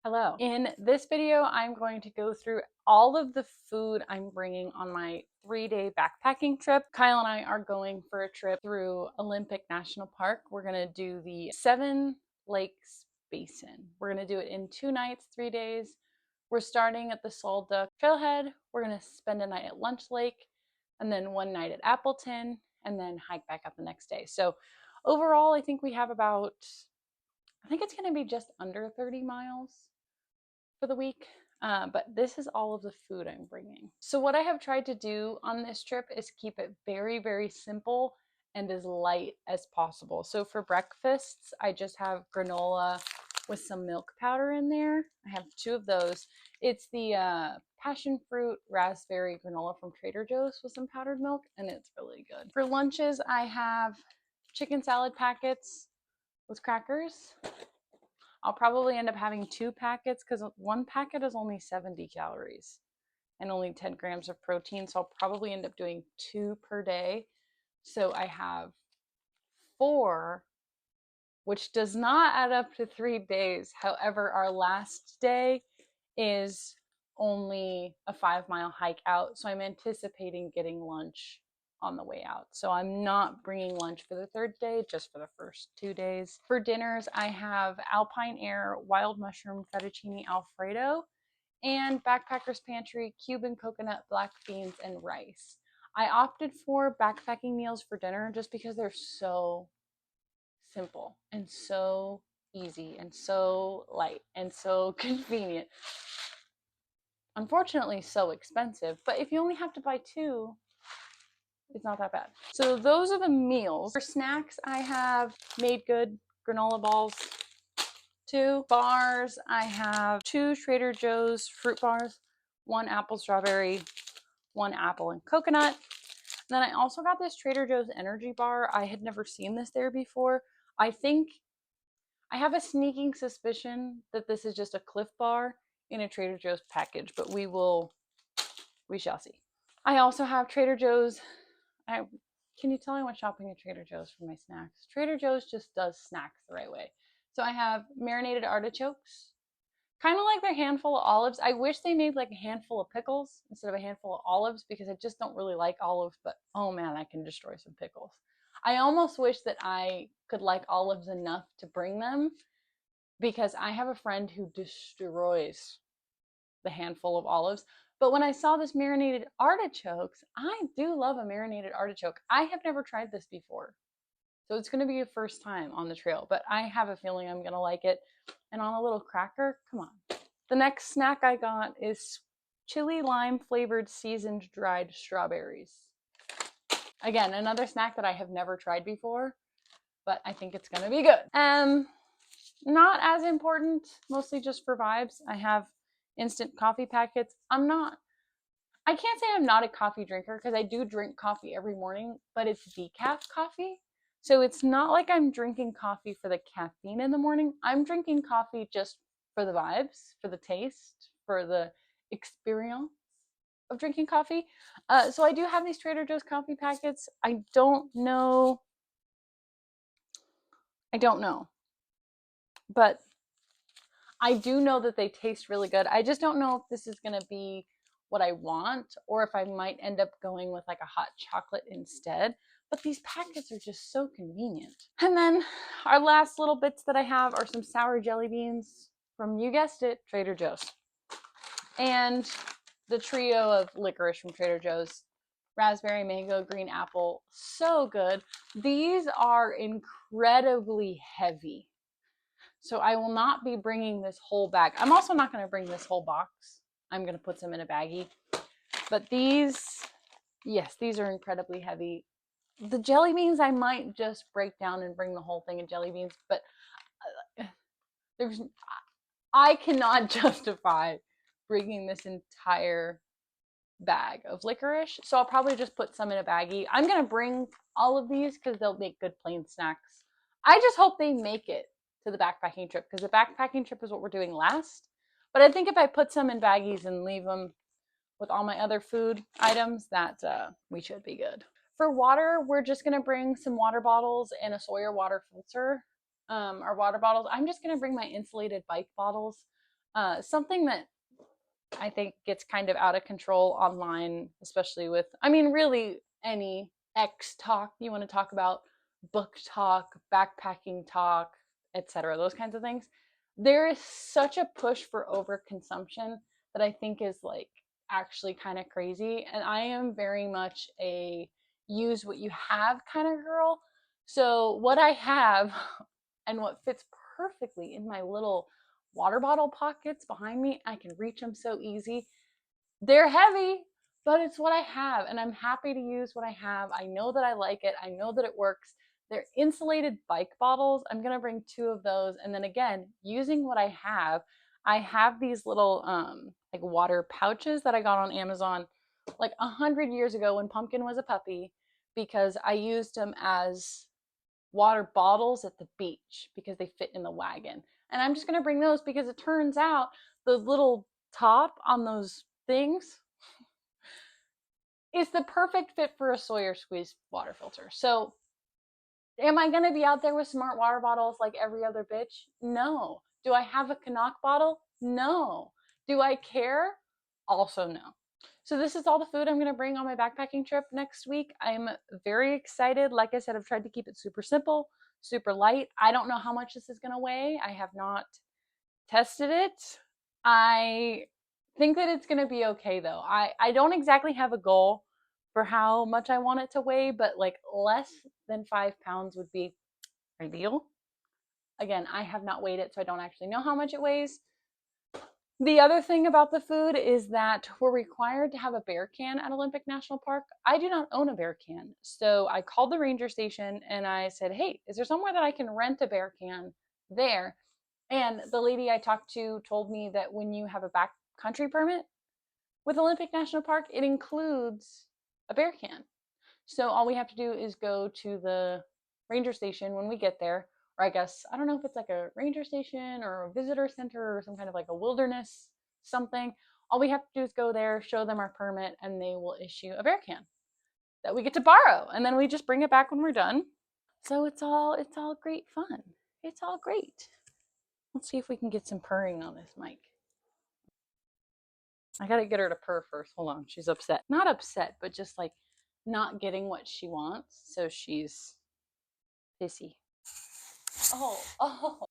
Hello. In this video, I'm going to go through all of the food I'm bringing on my 3-day backpacking trip. Kyle and I are going for a trip through Olympic National Park. We're going to do the Seven Lakes Basin. We're going to do it in 2 nights, 3 days. We're starting at the Salt Duck Trailhead. We're going to spend a night at Lunch Lake and then 1 night at Appleton and then hike back up the next day. So overall, I think we have about, I think it's going to be just under 30 miles for the week. But this is all of the food I'm bringing. So what I have tried to do on this trip is keep it very, very simple and as light as possible. So for breakfasts, I just have granola with some milk powder in there. I have 2 of those. It's the passion fruit raspberry granola from Trader Joe's with some powdered milk, and it's really good. For lunches, I have chicken salad packets with crackers. I'll probably end up having 2 packets because 1 packet is only 70 calories and only 10 grams of protein. So I'll probably end up doing 2 per day. So I have 4, which does not add up to 3 days. However, our last day is only a 5-mile hike out. So I'm anticipating getting lunch on the way out. So I'm not bringing lunch for the 3rd day, just for the first 2 days. For dinners, I have Alpine Air wild mushroom fettuccine Alfredo and Backpacker's Pantry Cuban coconut black beans and rice. I opted for backpacking meals for dinner just because they're so simple and so easy and so light and so convenient. Unfortunately, so expensive, but if you only have to buy 2, it's not that bad. So those are the meals. For snacks, I have Made Good granola balls. 2 bars, I have 2 Trader Joe's fruit bars, 1 apple strawberry, 1 apple and coconut. And then I also got this Trader Joe's energy bar. I had never seen this there before. I think I have a sneaking suspicion that this is just a Cliff Bar in a Trader Joe's package, but we shall see. I also have Trader Joe's. Can you tell I went shopping at Trader Joe's for my snacks? Trader Joe's just does snacks the right way. So I have marinated artichokes, kind of like their handful of olives. I wish they made like a handful of pickles instead of a handful of olives because I just don't really like olives, but oh man, I can destroy some pickles. I almost wish that I could like olives enough to bring them because I have a friend who destroys the handful of olives. But when I saw this marinated artichokes, I do love a marinated artichoke. I have never tried this before. So it's going to be a first time on the trail, but I have a feeling I'm going to like it. And on a little cracker, come on. The next snack I got is chili lime flavored seasoned dried strawberries. Again, another snack that I have never tried before, but I think it's going to be good. Not as important, mostly just for vibes. I have instant coffee packets. I can't say I'm not a coffee drinker because I do drink coffee every morning, but it's decaf coffee. So it's not like I'm drinking coffee for the caffeine in the morning. I'm drinking coffee just for the vibes, for the taste, for the experience of drinking coffee. So I do have these Trader Joe's coffee packets. I don't know. But I do know that they taste really good. I just don't know if this is going to be what I want or if I might end up going with like a hot chocolate instead. But these packets are just so convenient. And then our last little bits that I have are some sour jelly beans from, you guessed it, Trader Joe's. And the trio of licorice from Trader Joe's. Raspberry, mango, green apple. So good. These are incredibly heavy. So I will not be bringing this whole bag. I'm also not going to bring this whole box. I'm going to put some in a baggie. But these, yes, these are incredibly heavy. The jelly beans, I might just break down and bring the whole thing of jelly beans. But I cannot justify bringing this entire bag of licorice. So I'll probably just put some in a baggie. I'm going to bring all of these because they'll make good plain snacks. I just hope they make it to the backpacking trip because the backpacking trip is what we're doing last. But I think if I put some in baggies and leave them with all my other food items, that we should be good. For water, we're just going to bring some water bottles and a Sawyer water filter. Our water bottles, I'm just going to bring my insulated bike bottles. Something that I think gets kind of out of control online, especially with, I mean, really any X talk you want to talk about, book talk, backpacking talk, etc., those kinds of things. There is such a push for overconsumption that I think is like actually kind of crazy. And I am very much a use what you have kind of girl. So, what I have and what fits perfectly in my little water bottle pockets behind me, I can reach them so easy. They're heavy, but it's what I have, and I'm happy to use what I have. I know that I like it. I know that it works. They're insulated bike bottles. I'm gonna bring 2 of those, and then again, using what I have these little like water pouches that I got on Amazon like 100 years ago when Pumpkin was a puppy, because I used them as water bottles at the beach because they fit in the wagon. And I'm just going to bring those because it turns out the little top on those things is the perfect fit for a Sawyer squeeze water filter. So, am I going to be out there with smart water bottles like every other bitch? No. Do I have a Canuck bottle? No. Do I care? Also, no. So this is all the food I'm going to bring on my backpacking trip next week. I'm very excited. Like I said, I've tried to keep it super simple, super light. I don't know how much this is going to weigh. I have not tested it. I think that it's going to be okay though. I don't exactly have a goal for how much I want it to weigh, but like less than 5 pounds would be ideal. Again, I have not weighed it, so I don't actually know how much it weighs. The other thing about the food is that we're required to have a bear can at Olympic National Park. I do not own a bear can. So I called the ranger station and I said, hey, is there somewhere that I can rent a bear can there? And the lady I talked to told me that when you have a backcountry permit with Olympic National Park, it includes a bear can. So all we have to do is go to the ranger station when we get there, or I guess, I don't know if it's like a ranger station or a visitor center or some kind of like a wilderness something. All we have to do is go there, show them our permit, and they will issue a bear can that we get to borrow. And then we just bring it back when we're done. So it's all great fun. It's all great. Let's see if we can get some purring on this mic. I gotta get her to purr first. Hold on. She's upset. Not upset, but just like not getting what she wants. So she's pissy. Oh.